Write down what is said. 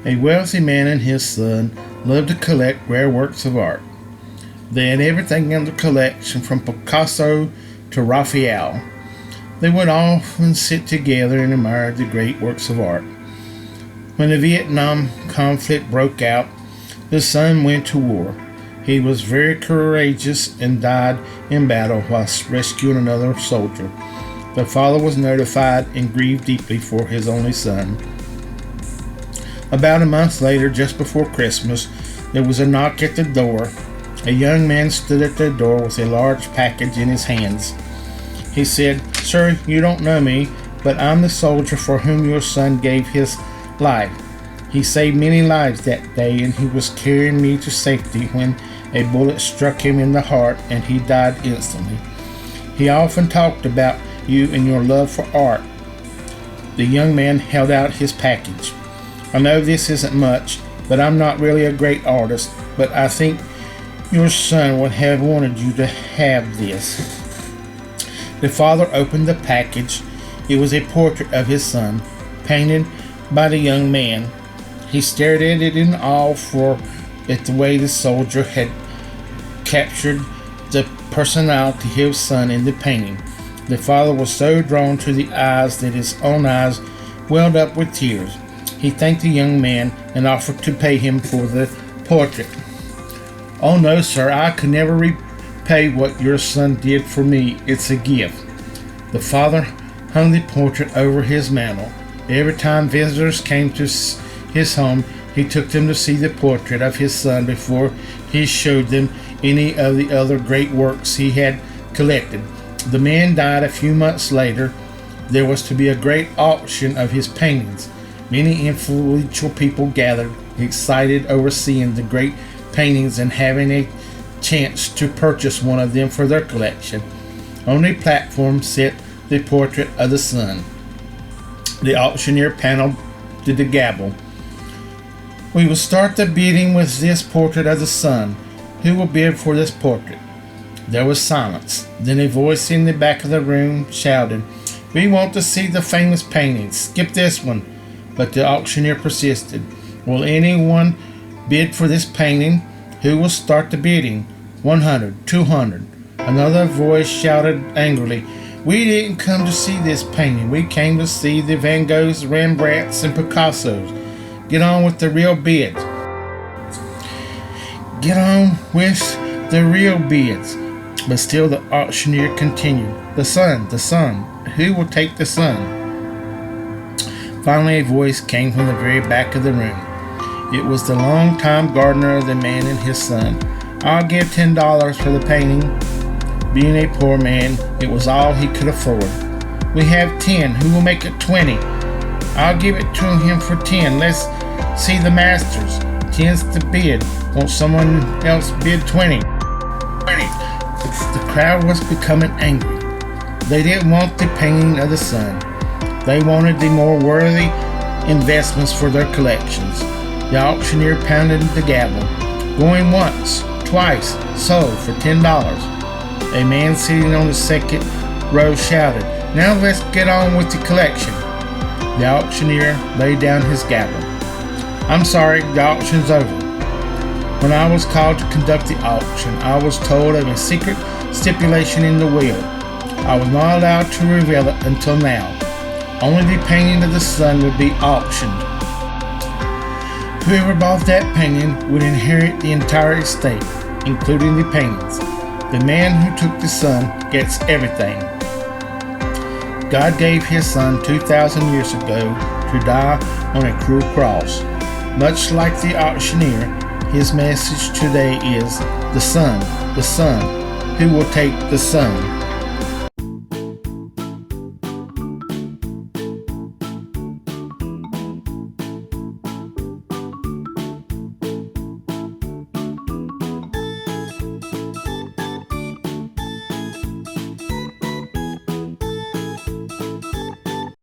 A wealthy man and his son loved to collect rare works of art. They had everything in the collection from Picasso to Raphael. They would often sit together and admire the great works of art. When the Vietnam conflict broke out, the son went to war. He was very courageous and died in battle while rescuing another soldier. The father was notified and grieved deeply for his only son. About a month later, just before Christmas, there was a knock at the door. A young man stood at the door with a large package in his hands. He said, "Sir, you don't know me, but I'm the soldier for whom your son gave his life. He saved many lives that day, and he was carrying me to safety when a bullet struck him in the heart and he died instantly. He often talked about you and your love for art." The young man held out his package. "I know this isn't much, but I'm not really a great artist, but I think your son would have wanted you to have this." The father opened the package. It was a portrait of his son, painted by the young man. He stared at it in awe at the way the soldier had captured the personality of his son in the painting. The father was so drawn to the eyes that his own eyes welled up with tears. He thanked the young man and offered to pay him for the portrait. "Oh no, sir, I could never repay what your son did for me. It's a gift." The father hung the portrait over his mantel. Every time visitors came to his home, he took them to see the portrait of his son before he showed them any of the other great works he had collected. The man died a few months later. There was to be a great auction of his paintings. Many influential people gathered, excited over seeing the great paintings and having a chance to purchase one of them for their collection. On a platform sat the portrait of the son. The auctioneer pounded the gavel. "We will start the bidding with this portrait of the son. Who will bid for this portrait?" There was silence. Then a voice in the back of the room shouted, "We want to see the famous paintings. Skip this one." But the auctioneer persisted. "Will anyone bid for this painting? Who will start the bidding?" 100, 200. Another voice shouted angrily, "We didn't come to see this painting. We came to see the Van Goghs, Rembrandts, and Picassos. Get on with the real bids." Get on with the real bids. But still the auctioneer continued, the son. Who will take the son?" Finally a voice came from the very back of the room. It was the longtime gardener of the man and his son. "I'll give $10 for the painting." Being a poor man, it was all he could afford. "We have 10. Who will make it 20? "I'll give it to him for 10. Let's see the masters. 10's the bid. Won't someone else bid 20? 20. The crowd was becoming angry. They didn't want the painting of the son. They wanted the more worthy investments for their collections. The auctioneer pounded the gavel. "Going once, twice, sold for $10. A man sitting on the second row shouted, "Now let's get on with the collection." The auctioneer laid down his gavel. "I'm sorry, the auction's over. When I was called to conduct the auction, I was told of a secret stipulation in the will. I was not allowed to reveal it until now. Only the painting of the son would be auctioned. Whoever bought that painting would inherit the entire estate, including the paintings. The man who took the son gets everything. God gave his son 2,000 years ago to die on a cruel cross. Much like the auctioneer, his message today is the son. Who will take the son?"